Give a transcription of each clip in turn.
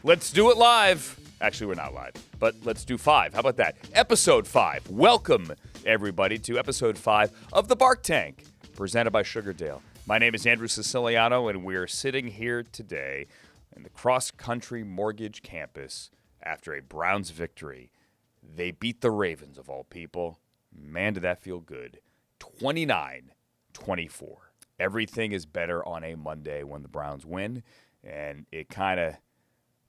Let's do it live. Actually, we're not live, but let's do 5. How about that? Episode 5. Welcome, everybody, to Episode 5 of The Bark Tank, presented by Sugardale. My name is Andrew Siciliano, and we're sitting here today in the Cross Country Mortgage campus after a Browns victory. They beat the Ravens, of all people. Man, did that feel good. 29-24. Everything is better on a Monday when the Browns win, and it kind of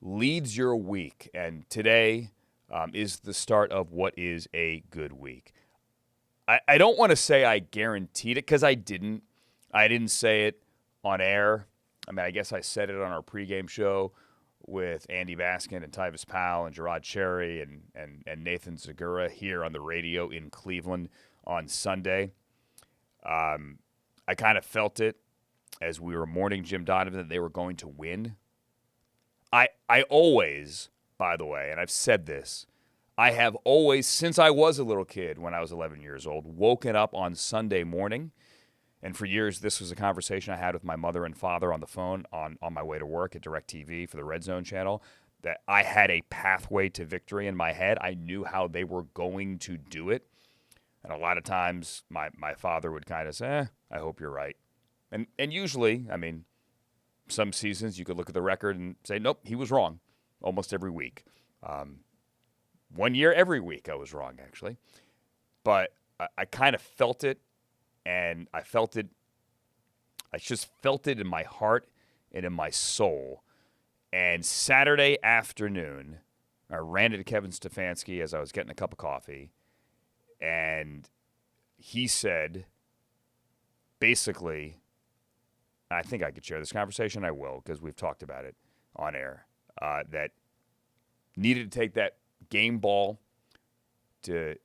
leads your week. And today is the start of what is a good week. I don't want to say I guaranteed it because I didn't. I didn't say it on air. I mean, I guess I said it on our pregame show with Andy Baskin and Tyvis Powell and Gerard Cherry and Nathan Segura here on the radio in Cleveland on Sunday. I kind of felt it as we were mourning Jim Donovan that they were going to win. I always, by the way, and I've said this, I have always, since I was a little kid when I was 11 years old, woken up on Sunday morning. And for years, this was a conversation I had with my mother and father on the phone on my way to work at DirecTV for the Red Zone channel, that I had a pathway to victory in my head. I knew how they were going to do it. And a lot of times, my father would kind of say, I hope you're right. And usually, I mean, some seasons you could look at the record and say, nope, he was wrong almost every week. 1 year, every week I was wrong, actually. But I kind of felt it, and I just felt it in my heart and in my soul. And Saturday afternoon, I ran into Kevin Stefanski as I was getting a cup of coffee, and he said, basically, I think I could share this conversation. I will, because we've talked about it on air, that needed to take that game ball to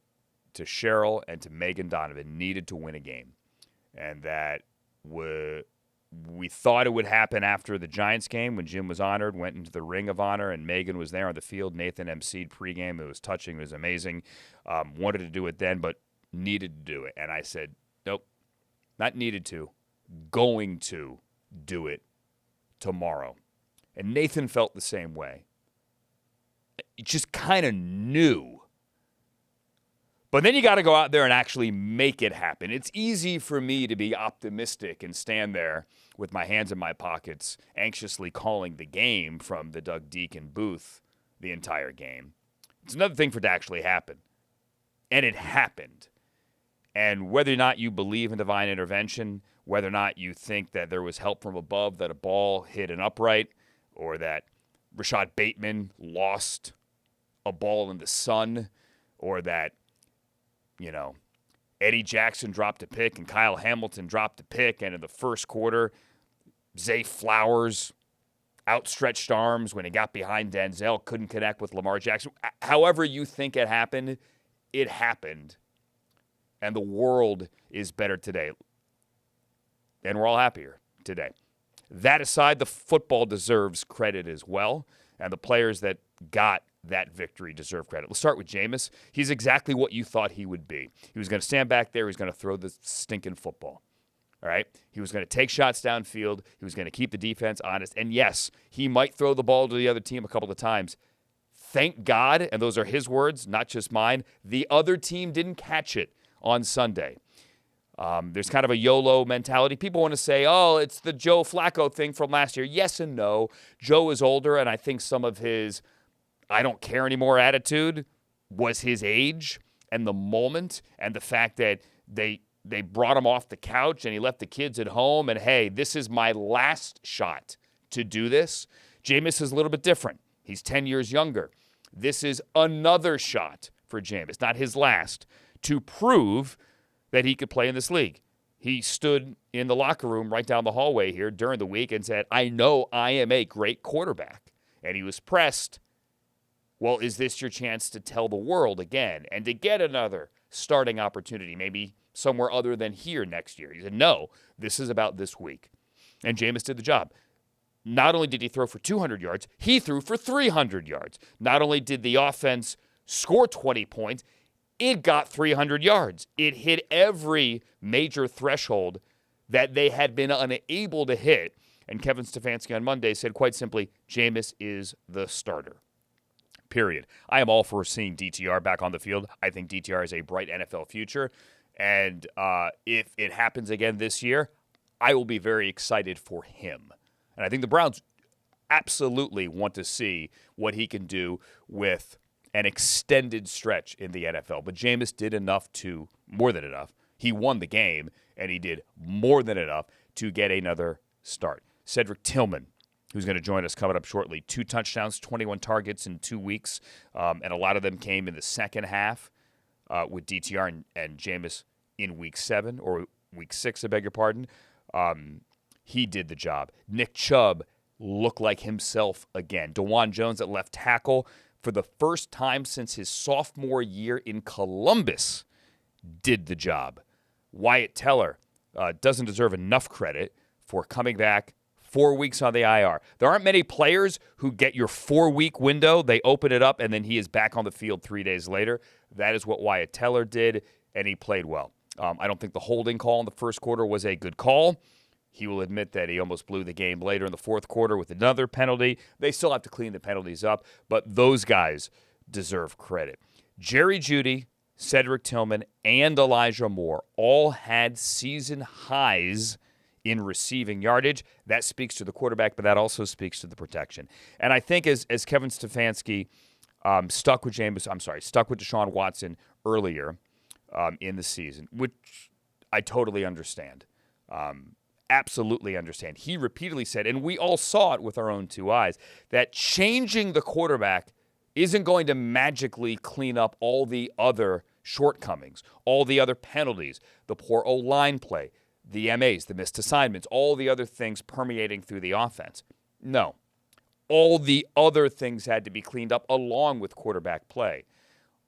Cheryl and to Megan Donovan, needed to win a game. And that we thought it would happen after the Giants game when Jim was honored, went into the Ring of Honor, and Megan was there on the field. Nathan emceed pregame. It was touching. It was amazing. Wanted to do it then, but needed to do it. And I said, nope, not needed to, going to do it tomorrow. And Nathan felt the same way. He just kind of knew. But then you got to go out there and actually make it happen. It's easy for me to be optimistic and stand there with my hands in my pockets, anxiously calling the game from the Doug Deacon booth the entire game. It's another thing for it to actually happen. And it happened. And whether or not you believe in divine intervention, whether or not you think that there was help from above, that a ball hit an upright, or that Rashad Bateman lost a ball in the sun, or that, Eddie Jackson dropped a pick and Kyle Hamilton dropped a pick, and in the first quarter, Zay Flowers outstretched arms when he got behind Denzel, couldn't connect with Lamar Jackson. However you think it happened, it happened. And the world is better today. And we're all happier today. That aside, the football deserves credit as well. And the players that got that victory deserve credit. Let's start with Jameis. He's exactly what you thought he would be. He was going to stand back there. He was going to throw the stinking football. All right? He was going to take shots downfield. He was going to keep the defense honest. And yes, he might throw the ball to the other team a couple of times. Thank God, and those are his words, not just mine, the other team didn't catch it on Sunday. There's kind of a YOLO mentality. People want to say, oh, it's the Joe Flacco thing from last year. Yes and no. Joe is older, and I think some of his I don't care anymore attitude was his age and the moment and the fact that they brought him off the couch and he left the kids at home and, hey, this is my last shot to do this. Jameis is a little bit different. He's 10 years younger. This is another shot for Jameis, not his last, to prove that he could play in this league. He stood in the locker room right down the hallway here during the week and said, I know I am a great quarterback. And he was pressed. Well, is this your chance to tell the world again and to get another starting opportunity, maybe somewhere other than here next year? He said, no, this is about this week. And Jameis did the job. Not only did he throw for 200 yards, he threw for 300 yards. Not only did the offense score 20 points, it got 300 yards. It hit every major threshold that they had been unable to hit. And Kevin Stefanski on Monday said quite simply, Jameis is the starter. Period. I am all for seeing DTR back on the field. I think DTR has a bright NFL future. And if it happens again this year, I will be very excited for him. And I think the Browns absolutely want to see what he can do with an extended stretch in the NFL. But Jameis did more than enough. He won the game, and he did more than enough to get another start. Cedric Tillman, who's going to join us coming up shortly. 2 touchdowns, 21 targets in 2 weeks, and a lot of them came in the second half with DTR and Jameis in Week 7, or Week 6, I beg your pardon. He did the job. Nick Chubb looked like himself again. DeJuan Jones at left tackle, for the first time since his sophomore year in Columbus, did the job. Wyatt Teller doesn't deserve enough credit for coming back 4 weeks on the IR. There aren't many players who get your 4-week window. They open it up, and then he is back on the field 3 days later. That is what Wyatt Teller did, and he played well. I don't think the holding call in the first quarter was a good call. He will admit that he almost blew the game later in the fourth quarter with another penalty. They still have to clean the penalties up, but those guys deserve credit. Jerry Jeudy, Cedric Tillman, and Elijah Moore all had season highs in receiving yardage. That speaks to the quarterback, but that also speaks to the protection. And I think as Kevin Stefanski stuck with Deshaun Watson earlier in the season, which I totally understand. Absolutely understand. He repeatedly said, and we all saw it with our own 2 eyes, that changing the quarterback isn't going to magically clean up all the other shortcomings, all the other penalties, the poor O-line play, the MAs, the missed assignments, all the other things permeating through the offense. No. All the other things had to be cleaned up along with quarterback play.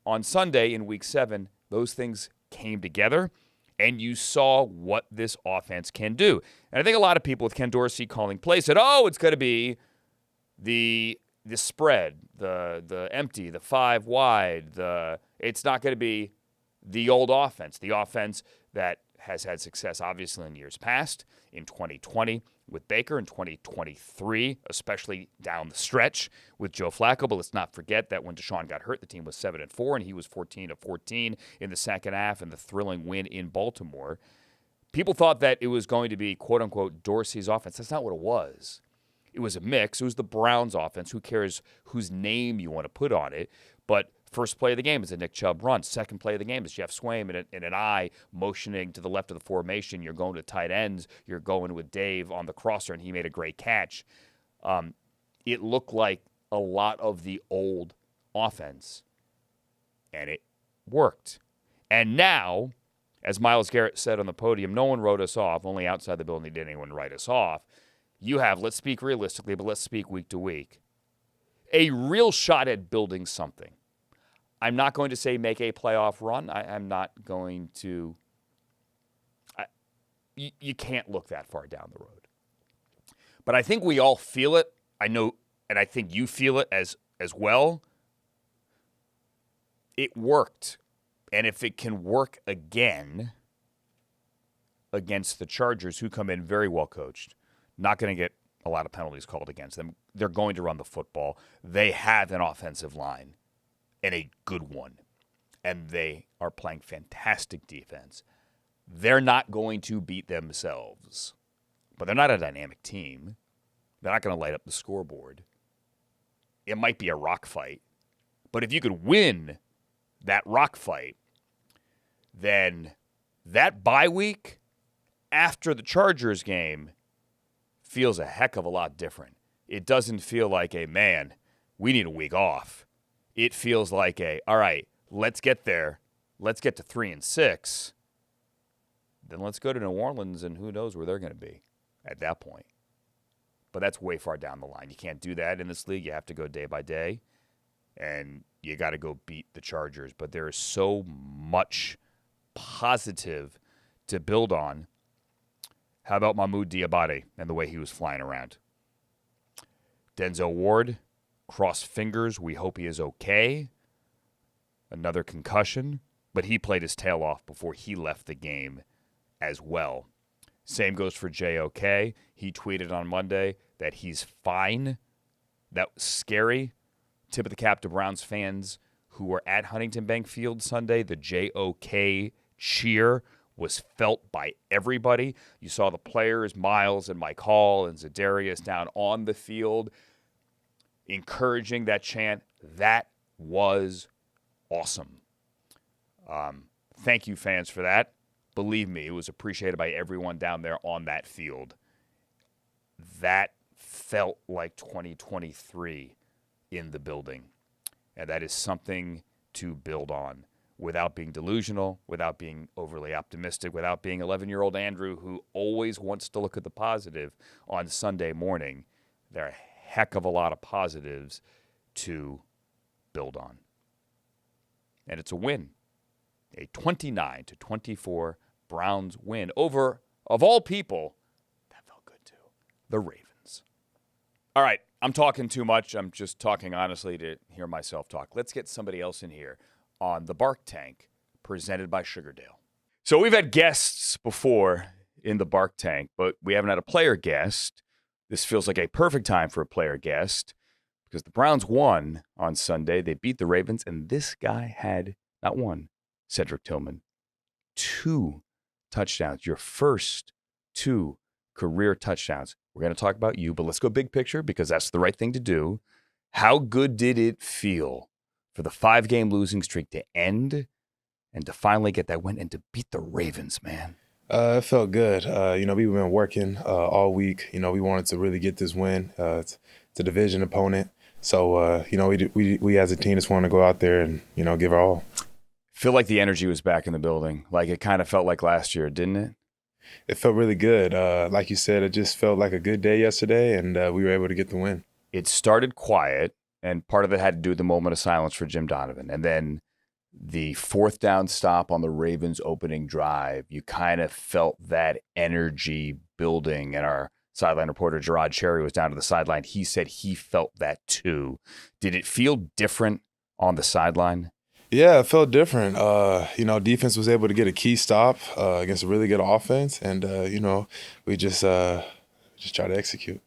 On Sunday in Week 7, those things came together, and you saw what this offense can do. And I think a lot of people with Ken Dorsey calling plays said, it's going to be the spread, the empty, the 5 wide, it's not going to be the old offense, the offense that has had success, obviously, in years past, in 2020 with Baker, in 2023, especially down the stretch with Joe Flacco. But let's not forget that when Deshaun got hurt, the team was 7-4, and he was 14-14 in the second half in the thrilling win in Baltimore. People thought that it was going to be, quote-unquote, Dorsey's offense. That's not what it was. It was a mix. It was the Browns' offense. Who cares whose name you want to put on it? But first play of the game is a Nick Chubb run. Second play of the game is Jeff Swaim in an eye motioning to the left of the formation. You're going to tight ends. You're going with Dave on the crosser, and he made a great catch. It looked like a lot of the old offense, and it worked. And now, as Myles Garrett said on the podium, no one wrote us off. Only outside the building did anyone write us off. You have, let's speak realistically, but let's speak week to week, a real shot at building something. I'm not going to say make a playoff run. I'm not going to. You can't look that far down the road. But I think we all feel it. I know, and I think you feel it as well. It worked. And if it can work again against the Chargers, who come in very well coached, not going to get a lot of penalties called against them. They're going to run the football. They have an offensive line, and a good one. And they are playing fantastic defense. They're not going to beat themselves. But they're not a dynamic team. They're not going to light up the scoreboard. It might be a rock fight. But if you could win that rock fight, then that bye week after the Chargers game feels a heck of a lot different. It doesn't feel like man, we need a week off. It feels like all right, let's get there. Let's get to 3-6. Then let's go to New Orleans, and who knows where they're going to be at that point. But that's way far down the line. You can't do that in this league. You have to go day by day, and you got to go beat the Chargers. But there is so much positive to build on. How about Mahmoud Diabate and the way he was flying around? Denzel Ward, cross fingers. We hope he is okay. Another concussion, but he played his tail off before he left the game as well. Same goes for JOK. He tweeted on Monday that he's fine. That was scary. Tip of the cap to Browns fans who were at Huntington Bank Field Sunday. The JOK cheer was felt by everybody. You saw the players, Miles and Mike Hall and Za'Darius down on the field encouraging that chant. That was awesome. Thank you, fans, for that. Believe me, it was appreciated by everyone down there on that field. That felt like 2023 in the building. And that is something to build on without being delusional, without being overly optimistic, without being 11-year-old Andrew who always wants to look at the positive on Sunday morning. There are a heck of a lot of positives to build on. And it's a win. A 29-24 Browns win over, of all people, that felt good too, the Ravens. All right, I'm talking too much. I'm just talking honestly to hear myself talk. Let's get somebody else in here on the Bark Tank, presented by Sugardale. So we've had guests before in the Bark Tank, but we haven't had a player guest. This feels like a perfect time for a player guest because the Browns won on Sunday. They beat the Ravens, and this guy had not one, Cedric Tillman, 2 touchdowns, your first 2 career touchdowns. We're going to talk about you, but let's go big picture because that's the right thing to do. How good did it feel for the 5-game losing streak to end and to finally get that win and to beat the Ravens, man? It felt good. We've been working all week. We wanted to really get this win. It's a division opponent. So, we as a team just want to go out there and, give our all. Feel like the energy was back in the building. Like it kind of felt like last year, didn't it? It felt really good. Like you said, it just felt like a good day yesterday, and we were able to get the win. It started quiet, and part of it had to do with the moment of silence for Jim Donovan. And then the 4th down stop on the Ravens' opening drive, you kind of felt that energy building. And our sideline reporter, Gerard Cherry, was down to the sideline. He said he felt that too. Did it feel different on the sideline? Yeah, it felt different. Defense was able to get a key stop against a really good offense, and we just try to execute.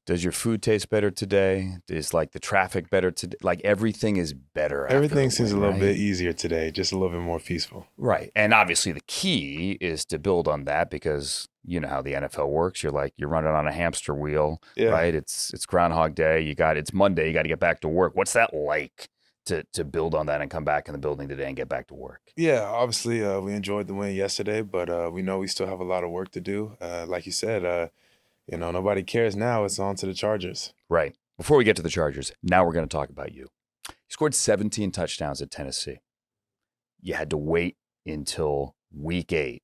Does your food taste better today? Is like the traffic better today? Like everything is better. Everything seems a little bit easier today, just a little bit more peaceful. Right, and obviously the key is to build on that because you know how the NFL works. You're running on a hamster wheel, right? It's Groundhog Day. It's Monday. You got to get back to work. What's that like? To build on that and come back in the building today and get back to work? Yeah, obviously we enjoyed the win yesterday, but we know we still have a lot of work to do. Like you said, nobody cares now. It's on to the Chargers. Right. Before we get to the Chargers, now we're going to talk about you. You scored 17 touchdowns at Tennessee. You had to wait until week 8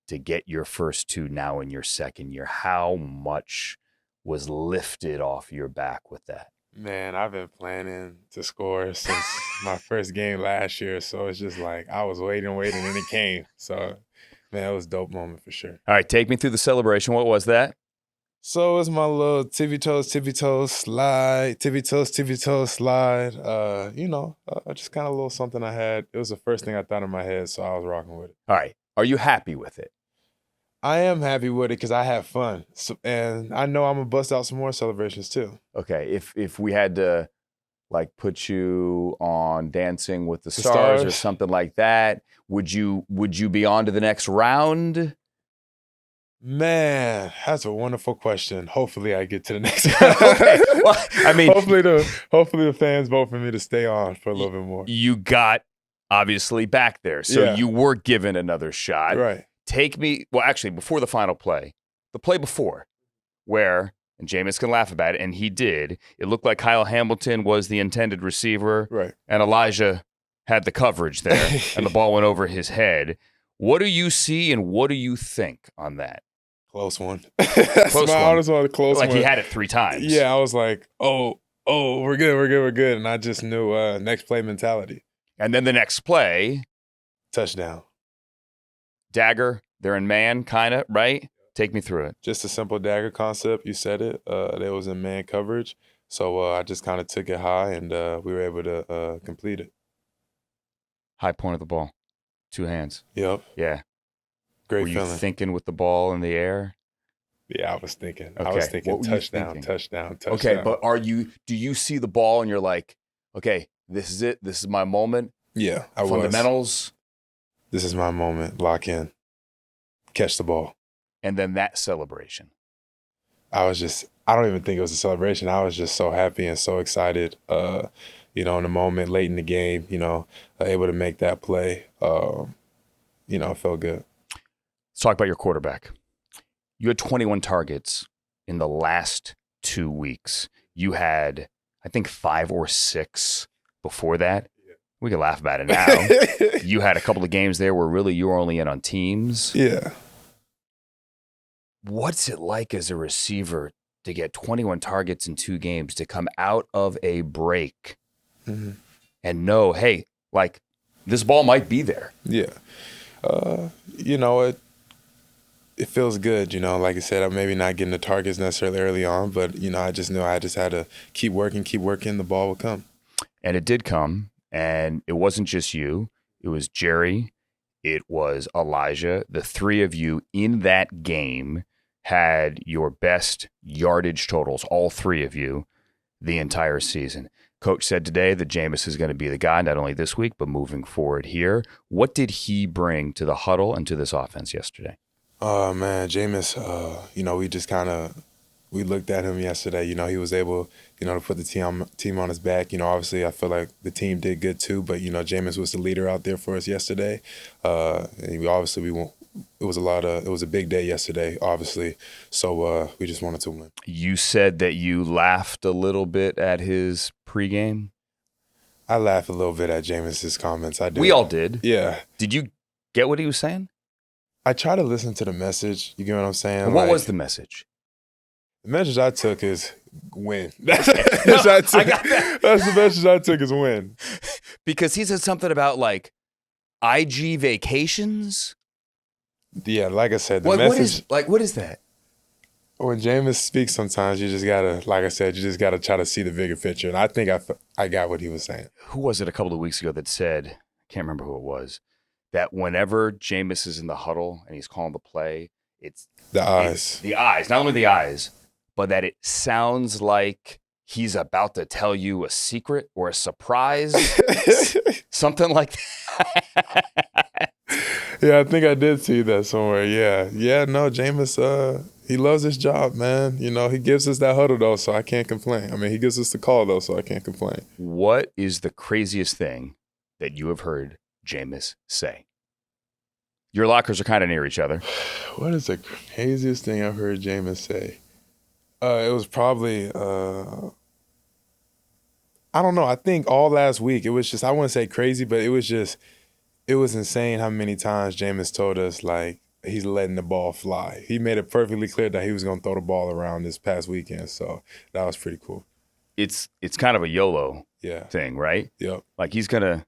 to get your first 2 now in your second year. How much was lifted off your back with that? Man, I've been planning to score since my first game last year, so it's just like I was waiting, and it came. So, man, it was a dope moment for sure. All right, take me through the celebration. What was that? So it was my little tippy toes, slide, tippy toes, slide. Just kind of a little something I had. It was the first thing I thought in my head, so I was rocking with it. All right, are you happy with it? I am happy with it because I have fun, and I know I'm gonna bust out some more celebrations too. Okay, if we had to like put you on Dancing with the Stars or something like that, would you be on to the next round? Man, that's a wonderful question. Hopefully, I get to the next round. Okay. Well, I mean, hopefully the fans vote for me to stay on for a little bit more. You got obviously back there, so you were given another shot, right? Take me, well, actually, before the final play, the play before, where, and Jameis can laugh about it, and he did, it looked like Kyle Hamilton was the intended receiver, right? And Elijah had the coverage there, and the ball went over his head. What do you see, and what do you think on that? Close one. That's my honest one, close one. Like he had it 3 times. Yeah, I was like, oh, we're good. And I just knew next play mentality. And then the next play. Touchdown. Dagger, they're in man, kind of, right? Take me through it. Just a simple dagger concept. You said it. They was in man coverage. So I just kind of took it high, and we were able to complete it. High point of the ball. 2 hands. Yep. Yeah. Great Were you feeling. thinking with the ball in the air? Yeah, I was thinking. Okay. I was thinking What were you touchdown, thinking? touchdown, touchdown. Okay, but do you see the ball and you're like, okay, this is it. This is my moment. Yeah, I was. Fundamentals. This is my moment. Lock in. Catch the ball. And then that celebration. I don't even think it was a celebration. I was just so happy and so excited, in the moment, late in the game, able to make that play. It felt good. Let's talk about your quarterback. You had 21 targets in the last 2 weeks. You had, I think, 5 or 6 before that. We can laugh about it now. You had a couple of games there where really you were only in on teams. Yeah. What's it like as a receiver to get 21 targets in 2 games, to come out of a break and know, hey, like, this ball might be there? Yeah. It feels good, like I said, I'm maybe not getting the targets necessarily early on, but, I just knew I just had to keep working, the ball would come. And it did come, and it wasn't just you. It was Jerry. It was Elijah. The 3 of you in that game had your best yardage totals, all 3 of you, the entire season. Coach said today that Jameis is going to be the guy, not only this week, but moving forward here. What did he bring to the huddle and to this offense yesterday? Man, Jameis, we looked at him yesterday. He was able, to put the team on his back. Obviously, I feel like the team did good too, but, Jameis was the leader out there for us yesterday. And it was a big day yesterday, obviously. So we just wanted to win. You said that you laughed a little bit at his pregame. I laughed a little bit at Jameis's comments. I did. We all did. Yeah. Did you get what he was saying? I try to listen to the message. You get what I'm saying? And what was the message? The message I took is win. That's the message I took. I got that. That's the message I took is win. Because he said something about like IG vacations. Yeah, like I said, the message. What is that? When Jameis speaks, sometimes you just gotta, like I said, try to see the bigger picture. And I think I got what he was saying. Who was it a couple of weeks ago that said? I can't remember who it was. That whenever Jameis is in the huddle and he's calling the play, it's the eyes. The eyes, not only the eyes, but that it sounds like he's about to tell you a secret or a surprise, something like that. Yeah, I think I did see that somewhere. Yeah. No, Jameis, he loves his job, man. He gives us that huddle though, so I can't complain. I mean, he gives us the call though, so I can't complain. What is the craziest thing that you have heard Jameis say? Your lockers are kind of near each other. What is the craziest thing I've heard Jameis say? It was probably, I don't know. I think all last week, it was just, I wouldn't say crazy, but it was insane how many times Jameis told us, like, he's letting the ball fly. He made it perfectly clear that he was going to throw the ball around this past weekend, so that was pretty cool. It's kind of a YOLO thing, right? Yep. Like he's going to,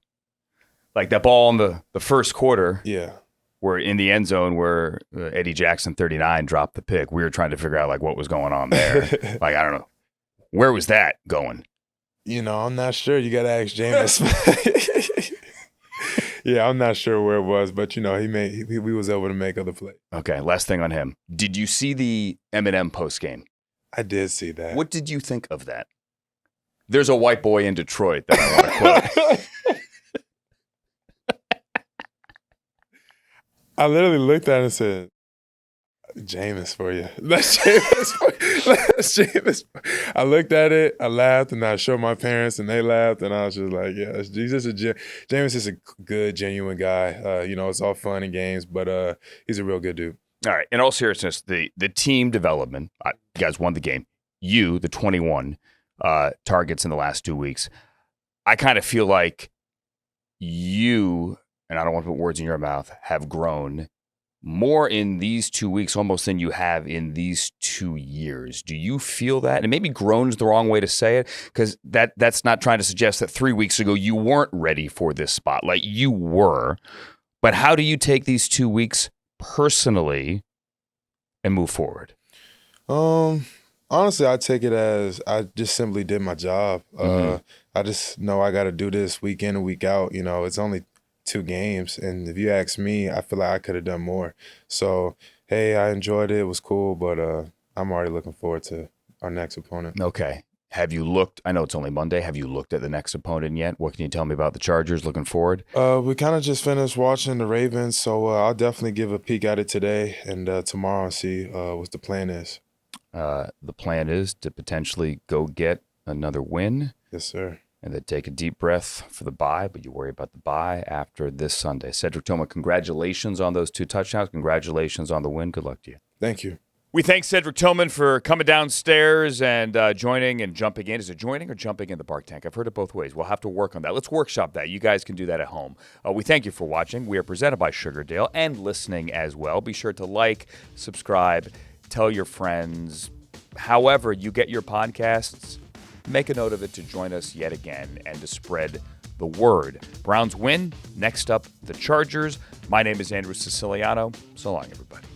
like that ball in the first quarter. Yeah. Where in the end zone where Eddie Jackson 39 dropped the pick, we were trying to figure out like what was going on there. Like, I don't know. Where was that going? I'm not sure. You got to ask Jameis. Yeah, I'm not sure where it was, but he was able to make other plays. Okay, last thing on him. Did you see the Eminem post game? I did see that. What did you think of that? There's a white boy in Detroit that I want to quote. I literally looked at it and said, Jameis for you. That's Jameis for you. That's Jameis. I looked at it, I laughed, and I showed my parents, and they laughed, and I was just like, yeah, Jameis is a good, genuine guy. It's all fun and games, but he's a real good dude. All right. In all seriousness, the team development, you guys won the game. You, the 21 targets in the last 2 weeks. I kind of feel like you, and I don't want to put words in your mouth, have grown more in these 2 weeks almost than you have in these 2 years. Do you feel that? And maybe grown's the wrong way to say it, because that's not trying to suggest that 3 weeks ago you weren't ready for this spotlight. You were. But how do you take these 2 weeks personally and move forward? Honestly, I take it as I just simply did my job. I just know I got to do this week in and week out. It's only 2 games. And if you ask me, I feel like I could have done more. So, hey, I enjoyed it. It was cool, but I'm already looking forward to our next opponent. Okay. Have you looked? I know it's only Monday. Have you looked at the next opponent yet? What can you tell me about the Chargers looking forward? We kind of just finished watching the Ravens, so I'll definitely give a peek at it today and tomorrow and see what the plan is. The plan is to potentially go get another win. Yes, sir. And then take a deep breath for the bye, but you worry about the bye after this Sunday. Cedric Tillman, congratulations on those 2 touchdowns. Congratulations on the win. Good luck to you. Thank you. We thank Cedric Tillman for coming downstairs and joining and jumping in. Is it joining or jumping in the Bark Tank? I've heard it both ways. We'll have to work on that. Let's workshop that. You guys can do that at home. We thank you for watching. We are presented by Sugardale and listening as well. Be sure to like, subscribe, tell your friends. However you get your podcasts, make a note of it to join us yet again and to spread the word. Browns win. Next up, the Chargers. My name is Andrew Siciliano. So long, everybody.